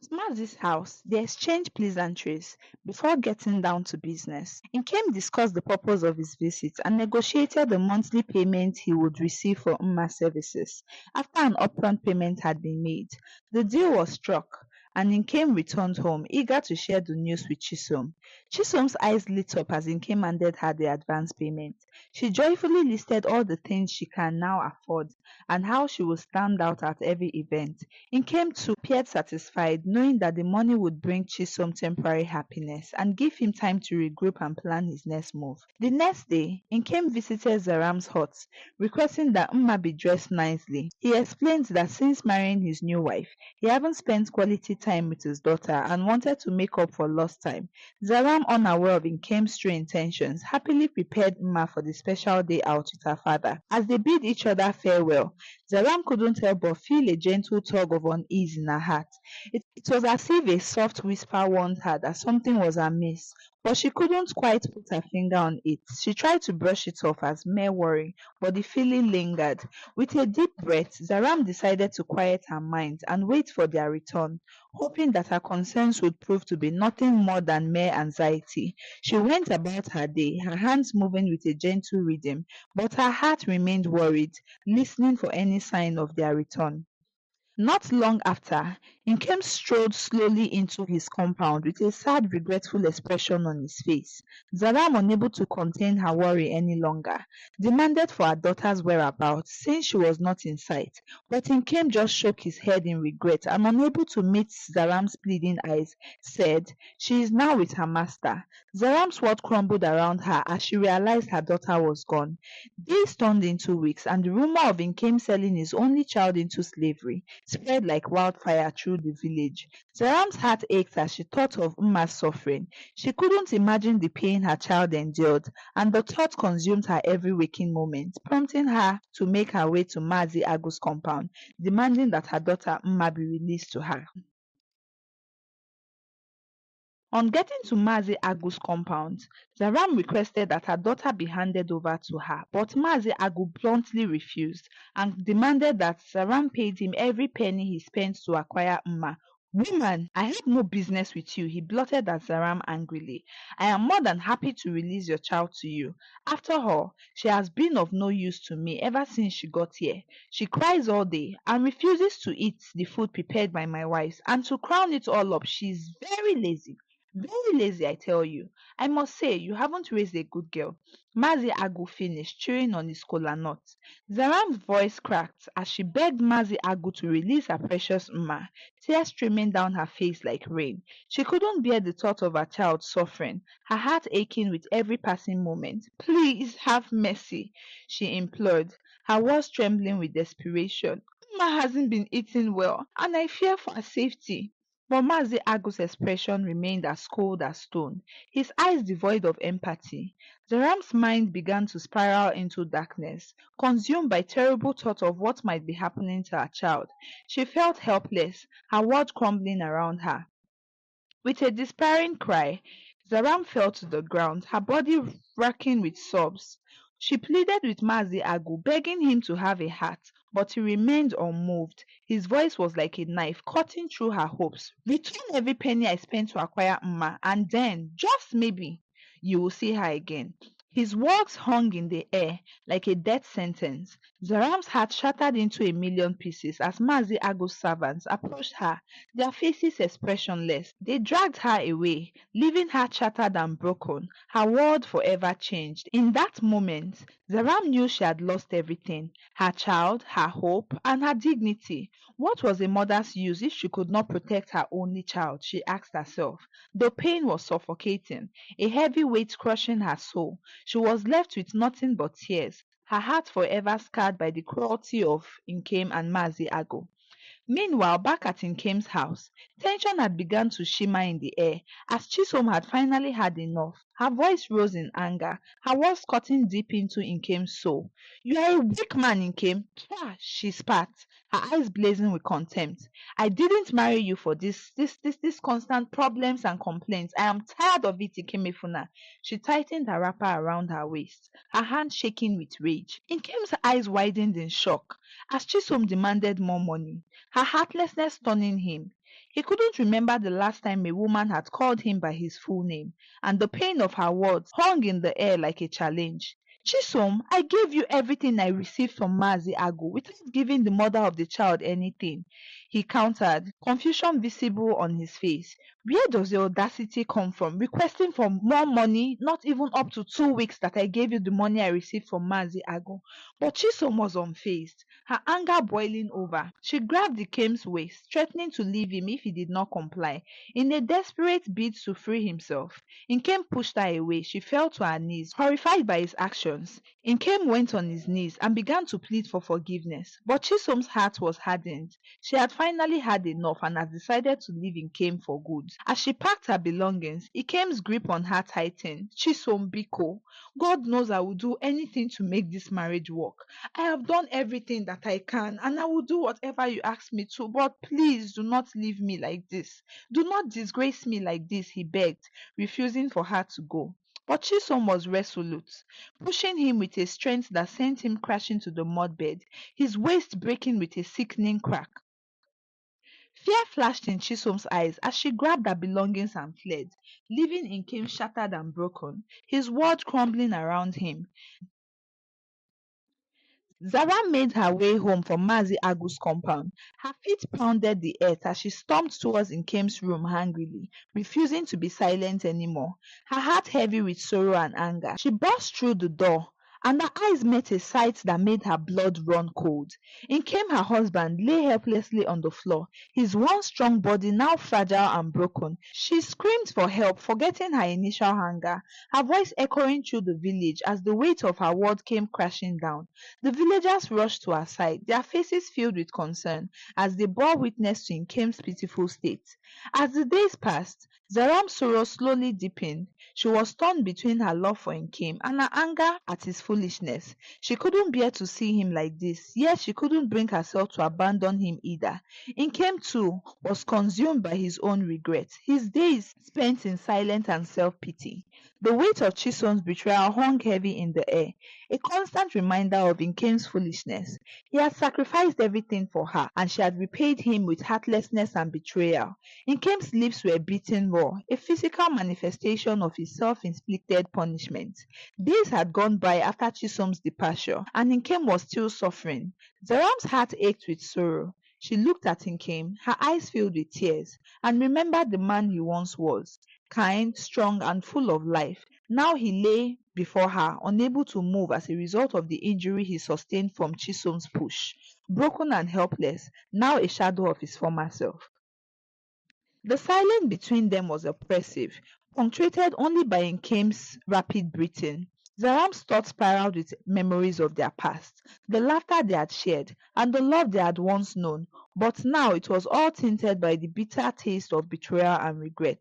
At Mazi's house, they exchanged pleasantries before getting down to business. Nkem discussed the purpose of his visit and negotiated the monthly payment he would receive for Mma's services. After an upfront payment had been made, the deal was struck, and Nkem returned home, eager to share the news with Chisom. Chisom's eyes lit up as Nkem handed her the advance payment. She joyfully listed all the things she can now afford and how she would stand out at every event. Nkem too appeared satisfied, knowing that the money would bring Chisom temporary happiness and give him time to regroup and plan his next move. The next day, Nkem visited Zaram's hut, requesting that Mma be dressed nicely. He explained that since marrying his new wife, he hadn't spent quality time with his daughter and wanted to make up for lost time. Zaram, unaware of Nkem's true intentions, happily prepared Mma for the special day out with her father. As they bid each other farewell, Zaram couldn't help but feel a gentle tug of unease in her heart. It was as if a soft whisper warned her that something was amiss, but she couldn't quite put her finger on it. She tried to brush it off as mere worry, but the feeling lingered. With a deep breath, Zaram decided to quiet her mind and wait for their return, hoping that her concerns would prove to be nothing more than mere anxiety. She went about her day, her hands moving with a gentle rhythm, but her heart remained worried, listening for any sign of their return. Not long after, Nkem strolled slowly into his compound with a sad, regretful expression on his face. Zaram, unable to contain her worry any longer, demanded for her daughter's whereabouts since she was not in sight. But Nkem just shook his head in regret and, unable to meet Zaram's pleading eyes, said, "She is now with her master." Zaram's world crumbled around her as she realized her daughter was gone. Days turned into weeks, and the rumor of Nkem selling his only child into slavery spread like wildfire through the village. Zaram's heart ached as she thought of Mma's suffering. She couldn't imagine the pain her child endured, and the thought consumed her every waking moment, prompting her to make her way to Mazi Agu's compound, demanding that her daughter Mma be released to her. On getting to Mazi Agu's compound, Zaram requested that her daughter be handed over to her, but Mazi Agu bluntly refused and demanded that Zaram paid him every penny he spent to acquire Mma. "Woman, I have no business with you," he blurted at Zaram angrily. "I am more than happy to release your child to you. After all, she has been of no use to me ever since she got here. She cries all day and refuses to eat the food prepared by my wives, and to crown it all up, she is very lazy. Very lazy, I tell you. I must say, you haven't raised a good girl." Mazi Agu finished, chewing on his kola nut. Zaram's voice cracked as she begged Mazi Agu to release her precious Mma, tears streaming down her face like rain. She couldn't bear the thought of her child suffering, her heart aching with every passing moment. "Please have mercy," she implored, her voice trembling with desperation. "Mma hasn't been eating well, and I fear for her safety." But Mazi Agu's expression remained as cold as stone, his eyes devoid of empathy. Zaram's mind began to spiral into darkness, consumed by terrible thought of what might be happening to her child. She felt helpless, her world crumbling around her. With a despairing cry, Zaram fell to the ground, her body racking with sobs. She pleaded with Mazi Agu, begging him to have a heart, but he remained unmoved. His voice was like a knife, cutting through her hopes. "Return every penny I spent to acquire Mma, and then, just maybe, you will see her again." His words hung in the air like a death sentence. Zaram's heart shattered into a million pieces as Mazi Agu's servants approached her, their faces expressionless. They dragged her away, leaving her shattered and broken, her world forever changed. In that moment, Zaram knew she had lost everything: her child, her hope, and her dignity. What was a mother's use if she could not protect her only child? She asked herself. The pain was suffocating, a heavy weight crushing her soul. She was left with nothing but tears, her heart forever scarred by the cruelty of Nkem and Mazi Agu. Meanwhile, back at Nkem's house, tension had begun to shimmer in the air as Chisom had finally had enough. Her voice rose in anger, her words cutting deep into Nkem's soul. "You are a weak man, Nkem," she spat, her eyes blazing with contempt. "I didn't marry you for this constant problems and complaints. I am tired of it, Ikemefuna." She tightened her wrapper around her waist, her hand shaking with rage. Nkem's eyes widened in shock as Chisom demanded more money, her heartlessness stunning him. He couldn't remember the last time a woman had called him by his full name, and the pain of her words hung in the air like a challenge. Chisom, I gave you everything I received from Mazi Agu without giving the mother of the child anything, he countered, confusion visible on his face. Where does the audacity come from? Requesting for more money, not even up to 2 weeks that I gave you the money I received from Mazi Agu. But Chisom was unfazed, her anger boiling over. She grabbed the Kame's waist, threatening to leave him if he did not comply. In a desperate bid to free himself, Nkem pushed her away. She fell to her knees, horrified by his actions. Nkem went on his knees and began to plead for forgiveness. But Chisom's heart was hardened. She had finally had enough and had decided to leave Nkem for good. As she packed her belongings, Nkem's grip on her tightened. Chisom Biko, God knows I will do anything to make this marriage work. I have done everything that I can and I will do whatever you ask me to, but please do not leave me like this. Do not disgrace me like this, he begged, refusing for her to go. But Chisom was resolute, pushing him with a strength that sent him crashing to the mudbed, his waist breaking with a sickening crack. Fear flashed in Chisholm's eyes as she grabbed her belongings and fled, leaving Nkem shattered and broken, his world crumbling around him. Zara made her way home from Mazi Agu's compound. Her feet pounded the earth as she stormed towards Nkem's room angrily, refusing to be silent anymore. Her heart heavy with sorrow and anger, she burst through the door, and her eyes met a sight that made her blood run cold. Nkem, her husband, lay helplessly on the floor, his once strong body now fragile and broken. She screamed for help, forgetting her initial anger, her voice echoing through the village as the weight of her world came crashing down. The villagers rushed to her side, their faces filled with concern as they bore witness to Nkem's pitiful state. As the days passed, Zaram's sorrow slowly deepened. She was torn between her love for Nkem and her anger at his foolishness. She couldn't bear to see him like this, yet she couldn't bring herself to abandon him either. Nkem, too, was consumed by his own regrets, his days spent in silence and self-pity. The weight of Chisholm's betrayal hung heavy in the air, a constant reminder of Nkem's foolishness. He had sacrificed everything for her, and she had repaid him with heartlessness and betrayal. Nkem's lips were beaten raw, a physical manifestation of his self-inflicted punishment. Days had gone by after Chisholm's departure, and Nkem was still suffering. Zaram's heart ached with sorrow. She looked at Nkem, her eyes filled with tears, and remembered the man he once was, kind, strong, and full of life. Now he lay before her, unable to move as a result of the injury he sustained from Chisholm's push, broken and helpless, now a shadow of his former self. The silence between them was oppressive, punctuated only by Nkem's rapid breathing. Zaram's thoughts spiraled with memories of their past, the laughter they had shared, and the love they had once known, but now it was all tinted by the bitter taste of betrayal and regret.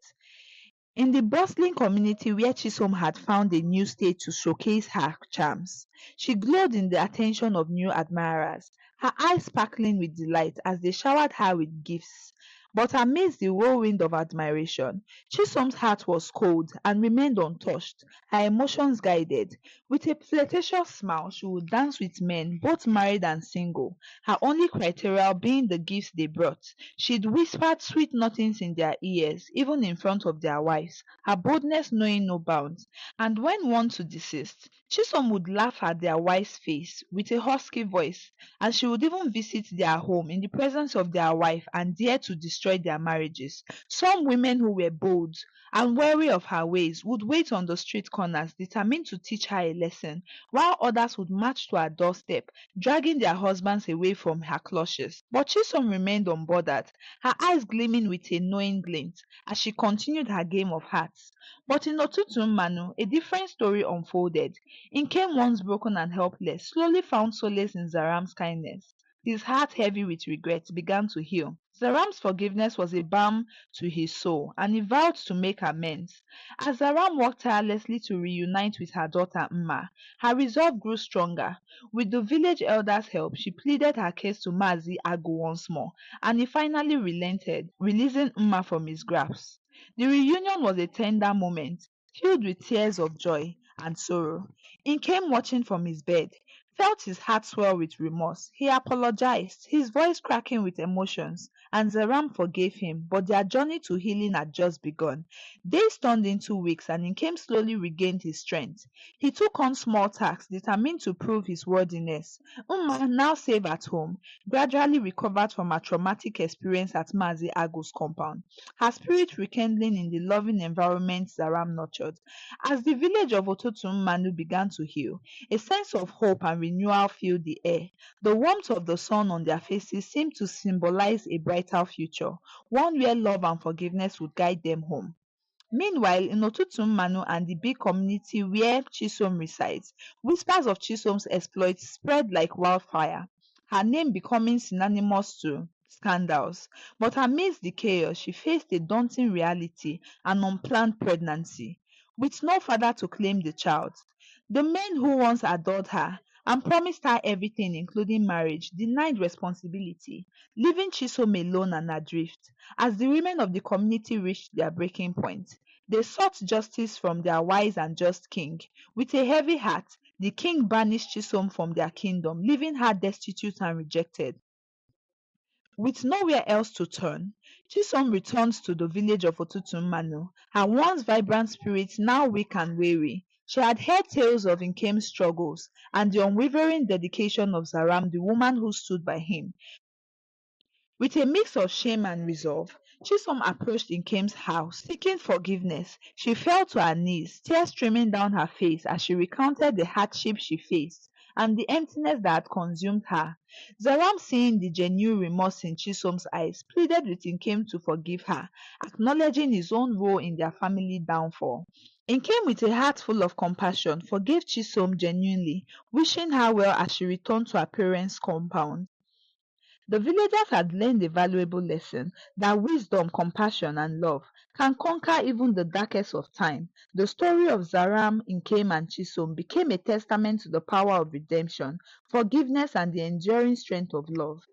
In the bustling community where Chisom had found a new stage to showcase her charms, she glowed in the attention of new admirers, her eyes sparkling with delight as they showered her with gifts. But amidst the whirlwind of admiration, Chisom's heart was cold and remained untouched, her emotions guided. With a flirtatious smile, she would dance with men, both married and single, her only criteria being the gifts they brought. She'd whispered sweet nothings in their ears, even in front of their wives, her boldness knowing no bounds. And when one to desist, Chisom would laugh at their wife's face with a husky voice, and she would even visit their home in the presence of their wife and dare to destroy their marriages. Some women who were bold and wary of her ways would wait on the street corners, determined to teach her a lesson, while others would march to her doorstep, dragging their husbands away from her clutches. But Chisom remained unbothered, her eyes gleaming with a knowing glint as she continued her game of hearts. But in Otutu Manu, a different story unfolded. Nkem, once broken and helpless, slowly found solace in Zaram's kindness. His heart, heavy with regret, began to heal. Zaram's forgiveness was a balm to his soul, and he vowed to make amends. As Zaram worked tirelessly to reunite with her daughter Mma, her resolve grew stronger. With the village elders' help, she pleaded her case to Mazi Agu once more, and he finally relented, releasing Mma from his grasp. The reunion was a tender moment, filled with tears of joy and sorrow. Nkem, watching from his bed, felt his heart swell with remorse. He apologized, his voice cracking with emotions, and Zeram forgave him, but their journey to healing had just begun. Days turned into weeks, and Nkem slowly regained his strength. He took on small tasks, determined to prove his worthiness. Uma, now safe at home, gradually recovered from her traumatic experience at Mazi Agu's compound, her spirit rekindling in the loving environment Zaram nurtured. As the village of Ototum Manu began to heal, a sense of hope and renewal filled the air. The warmth of the sun on their faces seemed to symbolize a brighter future, one where love and forgiveness would guide them home. Meanwhile, in Otutum Manu and the big community where Chisom resides, whispers of Chisom's exploits spread like wildfire, her name becoming synonymous to scandals. But amidst the chaos, she faced a daunting reality, an unplanned pregnancy, with no father to claim the child. The men who once adored her and promised her everything, including marriage, denied responsibility, leaving Chisom alone and adrift. As the women of the community reached their breaking point, they sought justice from their wise and just king. With a heavy heart, the king banished Chisom from their kingdom, leaving her destitute and rejected. With nowhere else to turn, Chisom returned to the village of Otutumanu, her once vibrant spirit now weak and weary. She had heard tales of Nkem's struggles and the unwavering dedication of Zaram, the woman who stood by him. With a mix of shame and resolve, Chisom approached Nkem's house, seeking forgiveness. She fell to her knees, tears streaming down her face as she recounted the hardship she faced and the emptiness that had consumed her. Zaram, seeing the genuine remorse in Chisom's eyes, pleaded with Nkem to forgive her, acknowledging his own role in their family downfall. Nkem, with a heart full of compassion, forgave Chisom genuinely, wishing her well as she returned to her parents' compound. The villagers had learned a valuable lesson that wisdom, compassion, and love can conquer even the darkest of time. The story of Zaram, Nkem, and Chisom became a testament to the power of redemption, forgiveness, and the enduring strength of love.